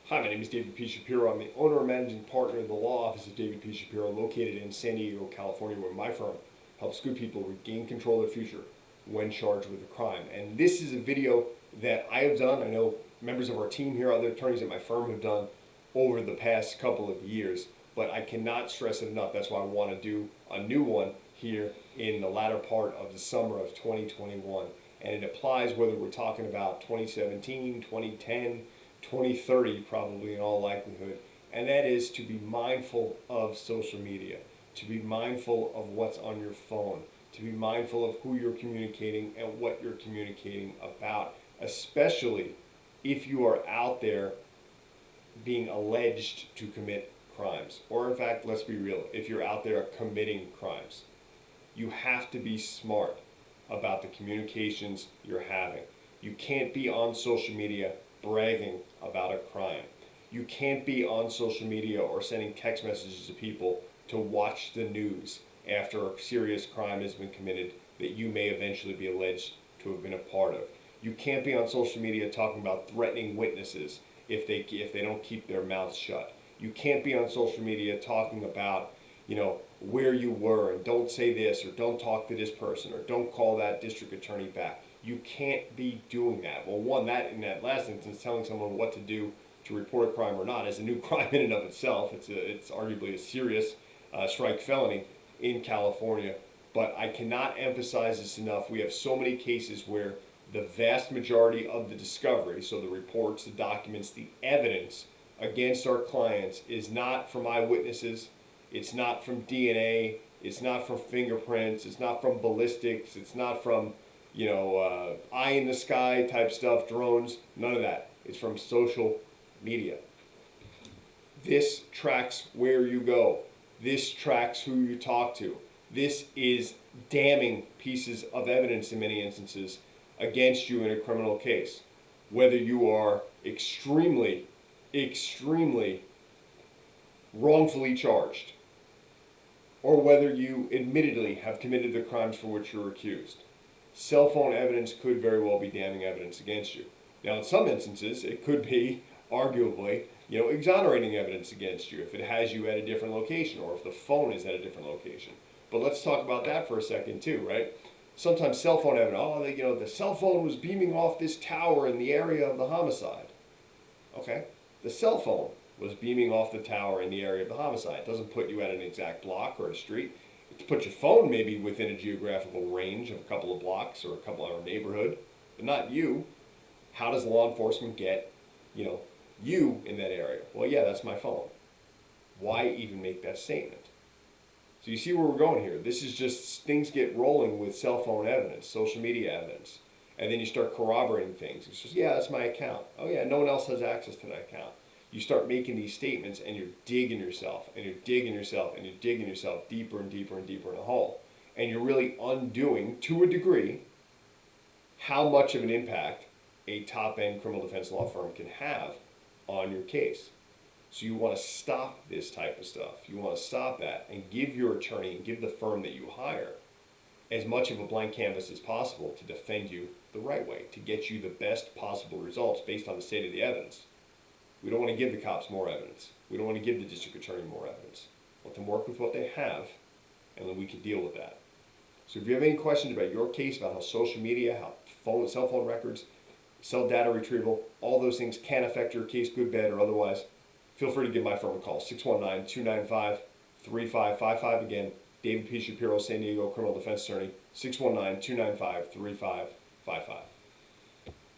Hi, my name is David P. Shapiro. I'm the owner and managing partner of the law office of David P. Shapiro, located in San Diego, California, where my firm helps good people regain control of their future when charged with a crime. And this is a video that I have done. I know members of our team here, other attorneys at my firm have done over the past couple of years, but I cannot stress it enough. That's why I want to do a new one here in the latter part of the summer of 2021. And it applies whether we're talking about 2017, 2010, 2030 probably in all likelihood, and that is to be mindful of social media, to be mindful of what's on your phone, to be mindful of who you're communicating and what you're communicating about, especially if you are out there being alleged to commit crimes, or in fact, let's be real, if you're out there committing crimes. You have to be smart about the communications you're having. You can't be on social media bragging about a crime. You can't be on social media or sending text messages to people to watch the news after a serious crime has been committed that you may eventually be alleged to have been a part of. You can't be on social media talking about threatening witnesses if they don't keep their mouths shut. You can't be on social media talking about, where you were and don't say this or don't talk to this person or don't call that district attorney back. You can't be doing that. Well, one, that in that last instance, telling someone what to do to report a crime or not is a new crime in and of itself. It's arguably a serious strike felony in California. But I cannot emphasize this enough. We have so many cases where the vast majority of the discovery, so the reports, the documents, the evidence against our clients is not from eyewitnesses, it's not from DNA, it's not from fingerprints, it's not from ballistics, it's not from eye in the sky type stuff, drones, none of that. It's from social media. This tracks where you go. This tracks who you talk to. This is damning pieces of evidence in many instances against you in a criminal case. Whether you are extremely wrongfully charged, or whether you admittedly have committed the crimes for which you're accused. Cell phone evidence could very well be damning evidence against you. Now, in some instances, it could be arguably, exonerating evidence against you if it has you at a different location or if the phone is at a different location. But let's talk about that for a second too, right? Sometimes cell phone evidence, the cell phone was beaming off this tower in the area of the homicide. Okay, the cell phone was beaming off the tower in the area of the homicide. It doesn't put you at an exact block or a street. To put your phone maybe within a geographical range of a couple of blocks or a couple of neighborhood, but not you. How does law enforcement get, you in that area? Well, yeah, that's my phone. Why even make that statement? So you see where we're going here. This is just things get rolling with cell phone evidence, social media evidence, and then you start corroborating things. It's just, yeah, that's my account. Oh yeah, no one else has access to that account. You start making these statements and you're digging yourself and you're digging yourself and you're digging yourself deeper and deeper and deeper in a hole. And you're really undoing, to a degree, how much of an impact a top-end criminal defense law firm can have on your case. So you want to stop this type of stuff. You want to stop that and give your attorney and give the firm that you hire as much of a blank canvas as possible to defend you the right way, to get you the best possible results based on the state of the evidence. We don't want to give the cops more evidence. We don't want to give the district attorney more evidence. Let them work with what they have, and then we can deal with that. So if you have any questions about your case, about how social media, how cell phone records, cell data retrieval, all those things can affect your case, good, bad, or otherwise, feel free to give my firm a call, 619-295-3555. Again, David P. Shapiro, San Diego criminal defense attorney, 619-295-3555.